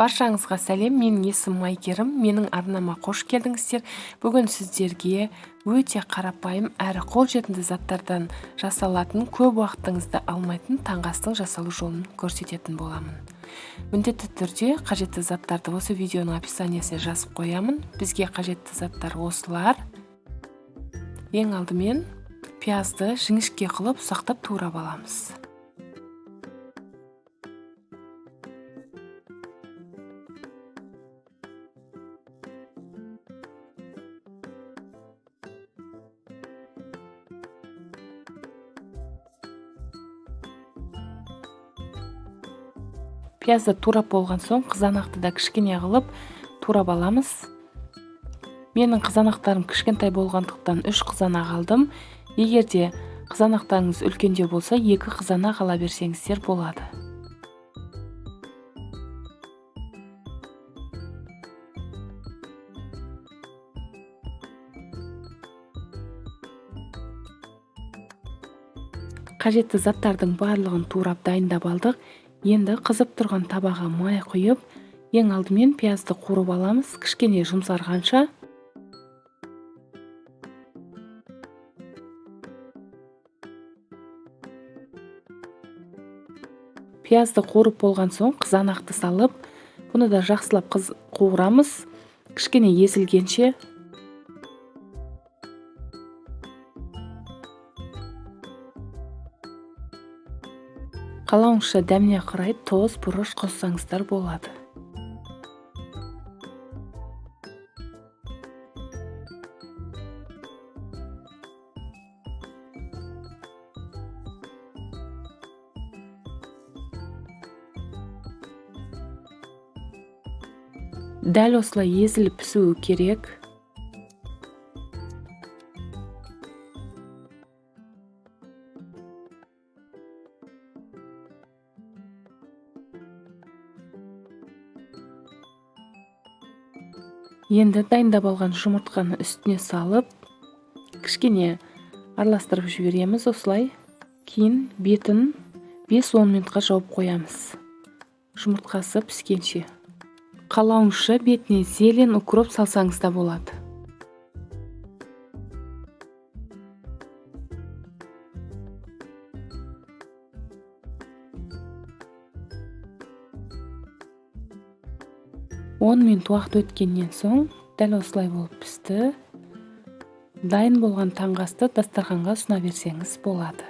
Баршаңызға сәлем, менің есімім Айгерім, менің арнама қош келдіңіздер. Бүгін сіздерге өте қарапайым әрі қолжетімді заттардан жасалатын, көп уақытыңызды алмайтын таңғы астың жасалу жолын көрсететін боламын. Міндетті түрде қажетті заттарды осы видеоның описаниясына жазып қоямын. Бізге қажетті заттар осылар. Ең алдымен пиязды жіңішке қылып ұсақтап турап аламыз. Пиязды турап болған соң қызанақты да кішкене қылып турап аламыз. Менің қызанақтарым кішкентай болғандықтан 3 қызанақ алдым. Егер де қызанақтарыңыз үлкенде болса, 2 қызанақ ала берсеңіздер болады. Қажетті заттардың барлығын турап дайындап алдық. Енді қызып тұрған табаға май құйып, ең алдымен пиязды қуырып аламыз, кішкене жұмсарғанша. Пиязды қуырып болған соң қызанақты салып, бұны да жақсылап қуырамыз, кішкене езілгенше. Қалауыңызша дәміне қарай тоз, бұрыш қоссаңыздар болады. Дәл осылай езіліп пісуі керек. Енді дайындап алған жұмыртқаны үстіне салып, кішкене араластырып жібереміз осылай. Кейін бетін 5-10 минутқа жауып қоямыз. Жұмыртқасы піскенше. Қалауыңызша бетіне зелен укроп салсаңыз да болады. Он минут уақыт өткеннен соң дәл осылай болып пісті. Дайын болған таңғы асты дастарханға ұсына берсеңіз болады.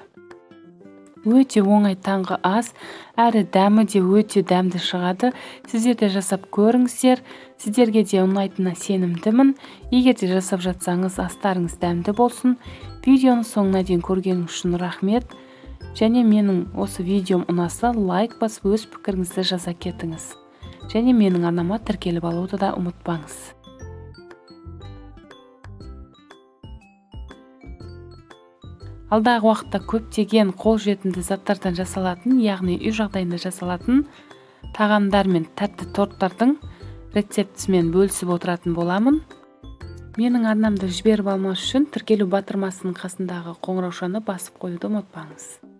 Өте оңай таңғы ас, әрі дәмі де өте дәмді шығады. Сіздер де жасап көріңіздер. Сіздерге де ұнайтынына сенімдімін. Егер де жасап жатсаңыз, астарыңыз дәмді болсын. Видеоны соңына дейін көргеніңіз үшін рахмет. Және менің осы видеом ұнаса, лайк басып өз пікіріңізді жаза кетіңіз. Және менің арнама тіркеліп алуды да ұмытпаңыз. Алдағы уақытта көптеген қолжетімді заттардан жасалатын, яғни үй жағдайында жасалатын тағамдар мен тәтті торттардың рецептісімен бөлісіп отыратын боламын. Менің арнамды жіберіп алмас үшін тіркелу батырмасының қасындағы қоңыраушаны басып қоюды ұмытпаңыз.